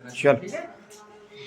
चल। ठीक है।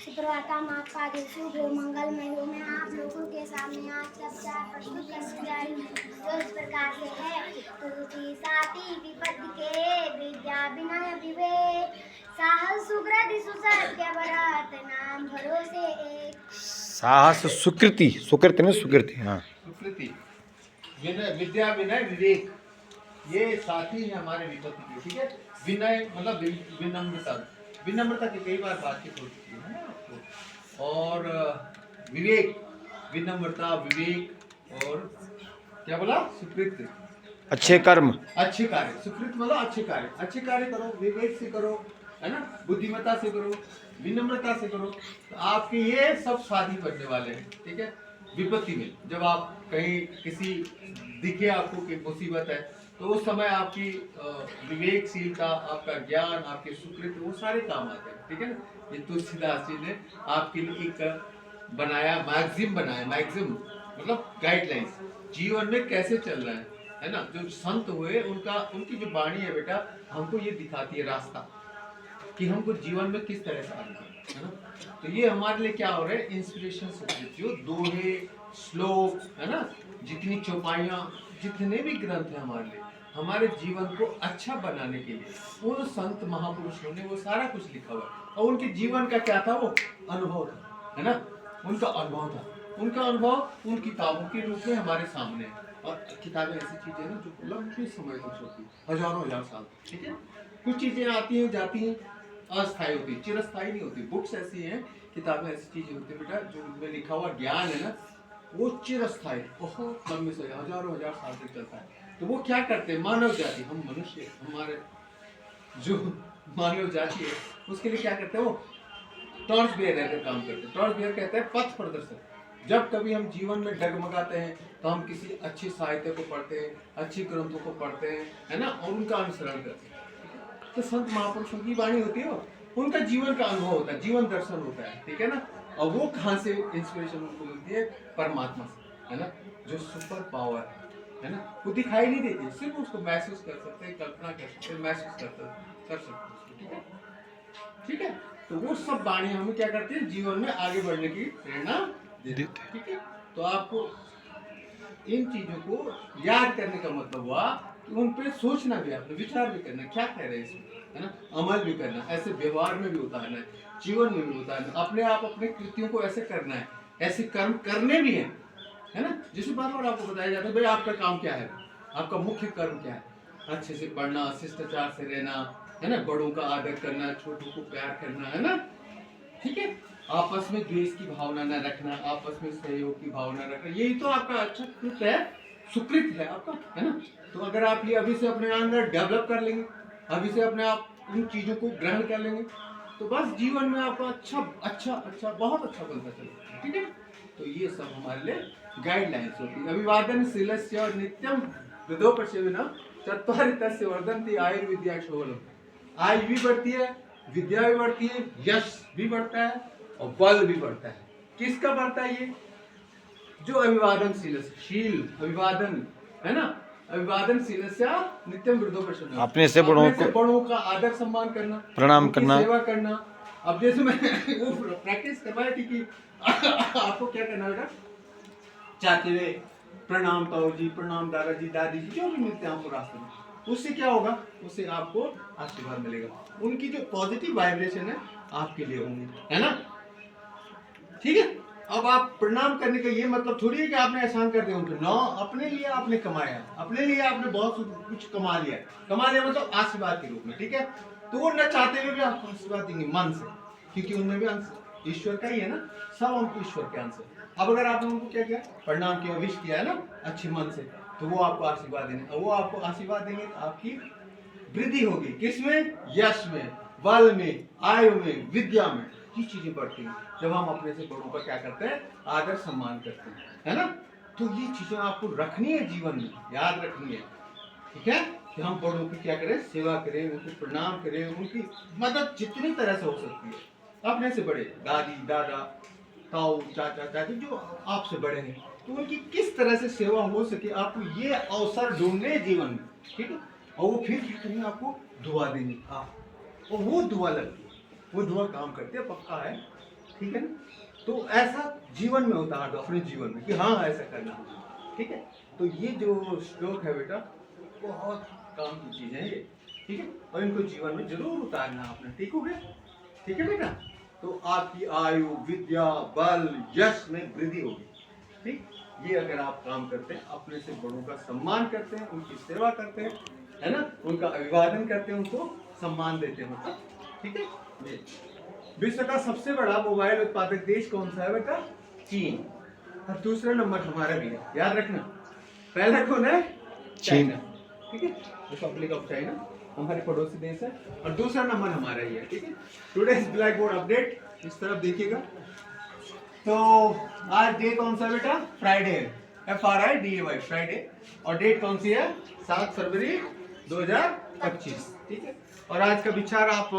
सुप्रभातम, आपका दिन शुभ हो, मंगलमय हो। मैं आप लोगों के सामने आज का विचार प्रस्तुत करने जा रही हूँ जो इस प्रकार से है। तुलसी साथी विपत्ति के, विद्या विनय विवेक, साहस सुकृति सुसत्य व्रत, नाम भरोसे एक। साहस सुकृति, सुकृति नहीं सुकृति, हाँ। सुकृति, विनय, विद्या विनय विवेक, ये साथी है हमारे विपत्ति के। ठीक है। विनय मतलब विनम्रता, विनम्रता की कई बार बातचीत हो चुकी है ना आपको। और विवेक, विनम्रता विवेक, और क्या बोला, सुकृत, अच्छे कर्म। अच्छे कार्य। सुकृत मतलब अच्छे कार्य, अच्छे कार्य करो, विवेक से करो, है ना, बुद्धिमत्ता से करो, विनम्रता से करो, तो आपके ये सब साथी बनने वाले हैं। ठीक है। विपत्ति में जब आप कहीं किसी दिखे आपको कि मुसीबत है, तो उस समय आपकी विवेकशीलता, आपका ज्ञान, आपके सुकृत, वो सारे काम आते हैं। ठीक है ना। ये तुलसीदास जी ने आपके लिए एक बनाया, मैगजीम बनाया। मैगजीम मतलब गाइडलाइंस, जीवन में कैसे चल रहा है ना। जो संत हुए उनका, उनकी जो वाणी है बेटा, हमको ये दिखाती है रास्ता कि हमको जीवन में किस तरह से आगे बढ़ना है ना। तो ये हमारे लिए क्या हो रहा है, इंस्पिरेशन से जो दोहे, श्लोक, है ना, जितनी चौपाइयाँ, जितने भी ग्रंथ हैं हमारे लिए, हमारे जीवन को अच्छा बनाने के लिए उन संत महापुरुषों ने वो सारा कुछ लिखा हुआ है। और उनके जीवन का क्या था, वो अनुभव था, है ना। उनका अनुभव था, उनका अनुभव उन किताबों के रूप में हमारे सामने है। और किताबें ऐसी चीजें ना जो लंबे समय तक चलती, हजारों हजार साल। ठीक है। कुछ चीजें आती हैं जाती हैं, अस्थायी होती, चिरस्थायी नहीं होती। बुक्स ऐसी हैं, किताबें ऐसी चीजें होती है बेटा, जो उनमें लिखा हुआ ज्ञान है ना, वो चिरस्थायी, बहुत लंबे समय, हजारों हजार साल तक चलता है। तो वो क्या करते हैं, मानव जाति, हम मनुष्य, हमारे जो मानव जाति है, उसके लिए क्या करते हैं, वो टॉर्च बेयर का काम करते हैं। टॉर्च बेयर कहते हैं पथ प्रदर्शक। जब कभी हम जीवन में डगमगाते हैं, तो हम किसी अच्छे साहित्य को पढ़ते हैं, अच्छे ग्रंथों को पढ़ते हैं, है ना, और उनका अनुसरण करते हैं। तो संत महापुरुषों की वाणी होती है, उनका जीवन का अनुभव होता है, जीवन दर्शन होता है। ठीक है ना। और वो कहाँ से इंस्पिरेशन उनको मिलती है, परमात्मा से, है ना, जो सुपर पावर है ना, वो दिखाई नहीं देती, सिर्फ उसको महसूस कर सकते हैं, कल्पना कर सकते हैं, महसूस कर सकते हैं। ठीक है। ठीक है। तो वो सब वाणी हमें क्या करती है, जीवन में आगे बढ़ने की प्रेरणा देती है। ठीक है। तो आपको इन चीजों को याद करने का मतलब हुआ कि उन पे सोचना भी, आपने विचार भी करना, क्या कह रहे हैं इसमें, है ना, अमल भी करना, ऐसे व्यवहार में भी उतारना है, जीवन में भी उतारना, अपने आप अपने कृतियों को ऐसे करना है, ऐसे कर्म करने भी है ना। जैसे बार बार आपको बताया जाता है भाई आपका काम क्या है, आपका मुख्य कर्म क्या है, अच्छे से पढ़ना, शिष्टाचार से रहना, है ना, बड़ों का आदर करना, छोटों को प्यार करना, है ना। ठीक है। आपस में द्वेष की भावना न रखना, आपस में सहयोग की भावना रखना, यही तो आपका अच्छा कृत है, सुकृत है आपका, है ना। तो अगर आप ये अभी से अपने अंदर डेवलप कर लेंगे, अभी से अपने आप उन चीजों को ग्रहण कर लेंगे, तो बस जीवन में आपका अच्छा अच्छा अच्छा बहुत अच्छा बनता चलेगा। ठीक है। तो ये सब हमारे लिए गाइडलाइंस होती है। अभिवादन शीलस्य और नित्यम वृद्धोपसेविना चत्वारि तस्य वर्धन्ति आयुर्विद्या शोभनम। आयु भी बढ़ती है, विद्या भी बढ़ती है, यश भी बढ़ता है, और बल भी बढ़ता है। किसका बढ़ता है, ये जो अभिवादनशील, शील अभिवादन, है ना, अभिवादनशील नित्यम वृद्धोपसेविना, अपने से बड़ों का आदर सम्मान करना, प्रणाम उनकी करना, सेवा करना। अब जैसे मैं वो प्रैक्टिस करवाया थी कि आपको क्या करना बेटा, चाहते हुए प्रणाम ताऊ जी, प्रणाम दादाजी दादी जी, जो भी मिलते हैं आपको रास्ते में, उससे क्या होगा, उससे आपको आशीर्वाद मिलेगा, उनकी जो पॉजिटिव वाइब्रेशन है आपके लिए होंगी, है ना। ठीक है। अब आप प्रणाम करने का ये मतलब थोड़ी है कि आपने एहसान कर दिया उनको, नो, अपने लिए आपने कमाया, अपने लिए आपने बहुत कुछ कमा लिया मतलब आशीर्वाद के रूप में। ठीक है। तो वो न चाहते हुए भी आपको आशीर्वाद देंगे मन से, क्योंकि उनमें भी अंश ईश्वर का ही है ना, सब हमको ईश्वर के अंश है। अब अगर आपने उनको क्या किया, प्रणाम किया, विश किया है ना अच्छे मन से, तो वो आपको आशीर्वाद देंगे, वो आपको आशीर्वाद देंगे तो आपकी वृद्धि होगी, किसमें, यश में, बल में, आयु में, विद्या में, ये चीजें बढ़ती हैं जब हम अपने से बड़ों का क्या करते हैं, आदर सम्मान करते हैं, है ना। तो ये चीजें आपको रखनी है, जीवन में याद रखनी है। ठीक है। कि हम बड़ों की क्या करें, सेवा करें, उनको प्रणाम करें, उनकी मदद जितनी तरह से हो सकती है, अपने से बड़े, दादी दादा ताऊ चाचा चाची जो आपसे बड़े हैं, तो उनकी किस तरह से सेवा हो सके, आपको ये अवसर ढूंढने जीवन में। ठीक है। और वो फिर क्या करेंगे, आपको दुआ देंगे, आप, और वो दुआ लगती है, वो धुआं काम करते हैं, पक्का है, ठीक है ना। तो ऐसा जीवन में उतार दो अपने जीवन में कि हाँ ऐसा करना, ठीक है। तो ये जो श्लोक है बेटा बहुत काम की चीजें हैं ये, ठीक है, और इनको जीवन में जरूर उतारना आपने, ठीक हो गया, ठीक है बेटा। तो आपकी आयु, विद्या, बल, यश में वृद्धि होगी, ठीक। ये अगर आप काम करते हैं, अपने से बड़ों का सम्मान करते हैं, उनकी सेवा करते हैं, है ना, उनका अभिवादन करते हैं, उनको सम्मान देते हैं, मतलब, ठीक है। ये विश्व का सबसे बड़ा मोबाइल उत्पादक देश कौन सा है बेटा? चीन। और दूसरा नंबर हमारा भी है, याद रखना। पहला कौन है? चीन। चाइना, ठीक है, रिपब्लिक ऑफ चाइना हमारे पड़ोसी देश है, और दूसरा नंबर हमारा ही है, ठीक है। टुडेज ब्लैक बोर्ड अपडेट, इस तरफ देखिएगा। तो आज डे कौन सा बेटा? फ्राइडे है, FRIDAY फ्राइडे, और डेट कौन सी है? 7 फरवरी 2025, ठीक है। और आज का विचार आप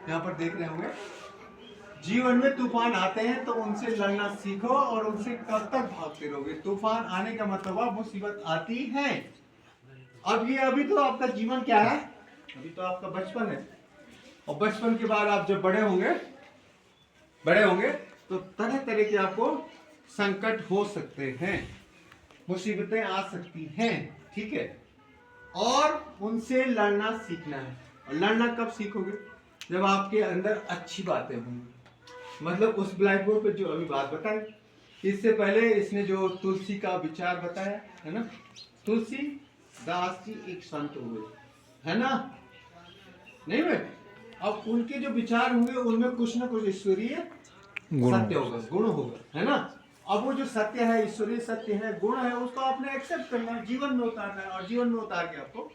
यहाँ पर देख रहे होंगे, जीवन में तूफान आते हैं तो उनसे लड़ना सीखो और उनसे कब तक भागते रहोगे। तूफान आने का मतलब मुसीबत आती है। अब ये अभी तो आपका जीवन क्या है? अभी तो आपका बचपन है, और बचपन के बाद आप जब बड़े होंगे तो तरह तरह के आपको संकट हो सकते हैं, मुसीबतें आ सकती हैं, ठीक है, और उनसे लड़ना सीखना है। और लड़ना कब सीखोगे? जब आपके अंदर अच्छी बातें होंगी। मतलब उस ब्लैक बोर्ड पे जो अभी बात बताई, इससे पहले इसने जो तुलसी का विचार बताया है ना, तुलसी दास जी एक संत हुए, है ना, नहीं भाई। अब उनके जो विचार होंगे उनमें कुछ ना कुछ ईश्वरीय सत्य होगा, गुण होगा, है ना। अब वो जो सत्य है, ईश्वरीय सत्य है, गुण है, उसको आपने एक्सेप्ट करना है, जीवन में उतारना है, और जीवन में उतार के आपको,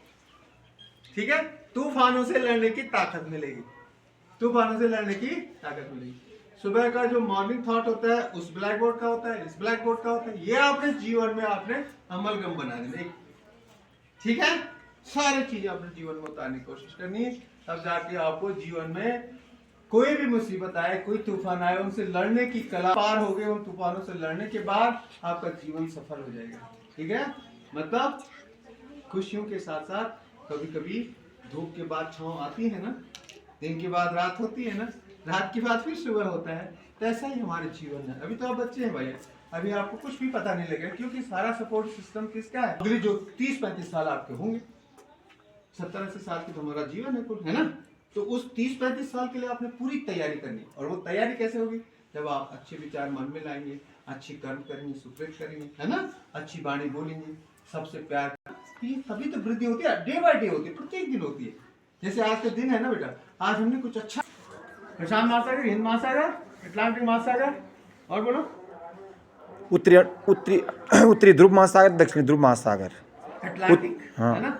ठीक है, तूफानों से लड़ने की ताकत मिलेगी, तूफानों से लड़ने की ताकत मिलेगी। सुबह का जो मॉर्निंग थॉट होता है उस ब्लैक बोर्ड का होता है, इस ब्लैक बोर्ड का होता है, ये आपने जीवन में आपने अमलगम बना देना, ठीक है। सारी चीजें अपने जीवन में उतारने की कोशिश करनी है, तब जाके आपको जीवन में कोई भी मुसीबत आए, कोई तूफान आए, उनसे लड़ने की कला पार हो गए। उन तूफानों से लड़ने के बाद आपका जीवन सफल हो जाएगा, ठीक है। मतलब खुशियों के साथ साथ कभी कभी धूप के बाद छांव आती है ना, दिन के बाद रात होती है ना, रात के बाद फिर सुबह होता है। तो ऐसा ही हमारे जीवन है। अभी तो आप बच्चे हैं भाई, अभी आपको कुछ भी पता नहीं लगेगा, क्योंकि सारा सपोर्ट सिस्टम किसका है? अगले जो 30-35 साल आपके होंगे, 70-80 साल की तो हमारा जीवन है कुल, है ना। तो उस 30-35 साल के लिए आपने पूरी तैयारी करनी, और वो तैयारी कैसे होगी? जब आप अच्छे विचार मन में लाएंगे, अच्छी कर्म करेंगे, सुकृत करेंगे, है ना, अच्छी वाणी बोलेंगे, सबसे प्यार, तभी तो वृद्धि होती है। डे बाय डे होती है, प्रत्येक दिन होती है। जैसे आज का दिन है ना बेटा, आज हमने कुछ अच्छा, प्रशांत महासागर, हिंद महासागर, अटलांटिक महासागर, और बोलो, उत्तरी ध्रुव महासागर, दक्षिणी ध्रुव महासागर, अटलांटिक, हाँ। है ना।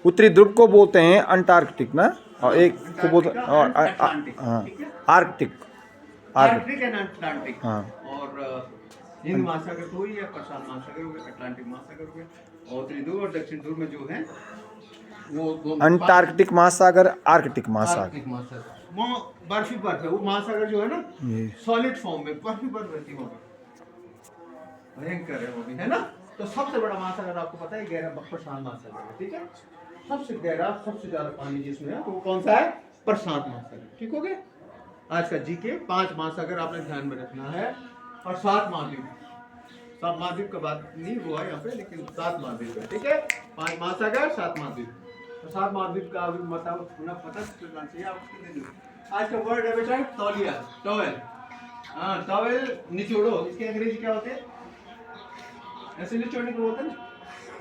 उत्तरी ध्रुव को बोलते हैं अंटार्कटिक ना, और एक को बोलते हैं अटलांटिक, हाँ, ठीक है? आर्कटिक, आर्कटिक एंड अटलांटिक, हाँ। और हिंद महासागर तो ही है, प्रशांत महासागर हो गया, अटलांटिक महासागर हो गया, और उत्तरी ध्रुव और दक्षिण ध्रुव में जो है वो अंटार्कटिक महासागर, आर्कटिक महासागर, आर्कटिक महासागर, वो बर्फ है। वो महासागर जो है ना, सॉलिड फॉर्म में बर्फ रहती है, भयंकर है वो भी, है ना। तो सबसे बड़ा महासागर आपको पता है गहरा प्रशांत महासागर है, ठीक है। सबसे गहरा, सबसे ज्यादा पानी जिसमें है, तो वो कौन सा है? प्रशांत महासागर, ठीक हो गया। आज का जीके 5 महासागर आपने ध्यान में रखना है, और 7 महाद्वीप। 7 महाद्वीप का बात नहीं हुआ यहाँ पे, लेकिन 7 महाद्वीप है, ठीक है। 5 महासागर, 7 महाद्वीप। तो 7 महाद्वीप का अभी मतलब पता चलना चाहिए आपको। आज का वर्ड है बेटा तौलिया, टॉवेल। हाँ, टॉवेल निचोड़ो, इसके अंग्रेजी क्या होते हैं? ऐसे निचोड़ने को बोलते हैं,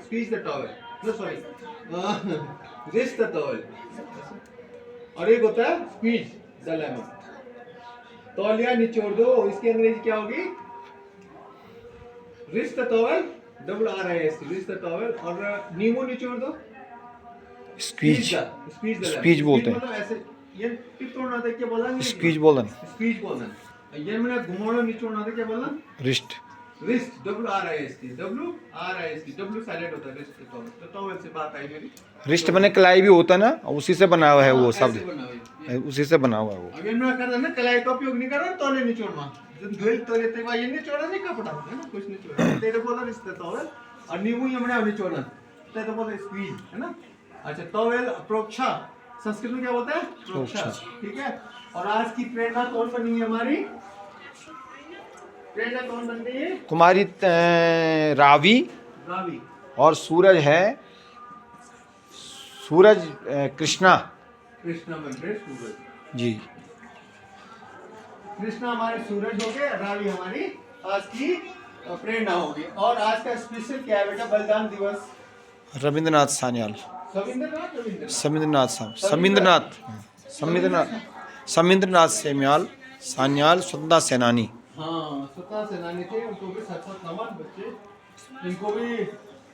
squeeze the towel, no sorry, wrist the towel, और एक होता है स्क्वीज द लेमन। तौलिया निचोड़ दो, इसकी अंग्रेजी क्या होगी? Wrist the towel, RIST, wrist the towel. और नींबू निचोड़ दो, स्पीच बोलते हैं, मतलब ऐसे ये टिप तोड़ना था, क्या बोला? स्पीच बोलन, स्पीच बोलना। ये मैंने घुमाना निचोड़ना था, क्या बोलना? Wrist, wrist, WRIST, W silent होता है, रिस्ट टॉवेल। तो टॉवेल से बात आई मेरी। रिस्ट बने कलाई भी होता है ना, उसी से बना हुआ है वो शब्द, उसी से बना हुआ है वो। अब ये मैं कर रहा ना, कलाई का उपयोग नहीं कर रहा, तौले निचोड़ना। जब धोल तो लेते हुआ ये निचोड़ा नहीं, कपड़ा है ना, कुछ निचोड़ा। तेरे बोला रिस्ट टॉवेल, और नींबू ये मैंने निचोड़ना, तेरे बोला स्क्वीज, है ना। अच्छा, टॉवेल अप्रोक्षा संस्कृत में क्या बोलते हैं? प्रोक्षण। ठीक है। और आज की प्रेरणा कौन बनी है हमारी? प्रेरणा कौन बन गई है? कुमारी रावी, रावी। और सूरज है सूरज कृष्णा कृष्णा बन गए सूरज। जी। कृष्णा हमारे सूरज हो गए, रावी हमारी आज की प्रेरणा होगी। और आज का स्पेशल क्या है बेटा? बलिदान दिवस। रविंद्रनाथ सान्याल, रविंद्रनाथ समिंद्रनाथ समिंद्रनाथ सान्याल स्वतंत्रता सेनानी। हाँ, स्वतंत्रता सेनानी थे, उनको भी सत नमन बच्चे, इनको भी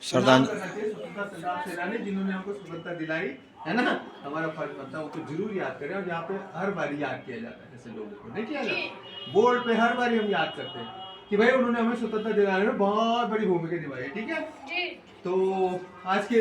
श्रद्धांजलि। स्वतंत्रता सेनानी जिन्होंने हमको स्वतंत्रता दिलाई, है ना। हमारा फर्ज बनता है उनको जरूर याद करें, और यहाँ पे हर बार याद किया जाता है ऐसे लोगों को, नहीं किया जाता। बोर्ड पे हर बार हम याद करते हैं कि भाई उन्होंने हमें स्वतंत्रता दिलाने में बहुत बड़ी भूमिका निभाई है। ठीक है। तो आज के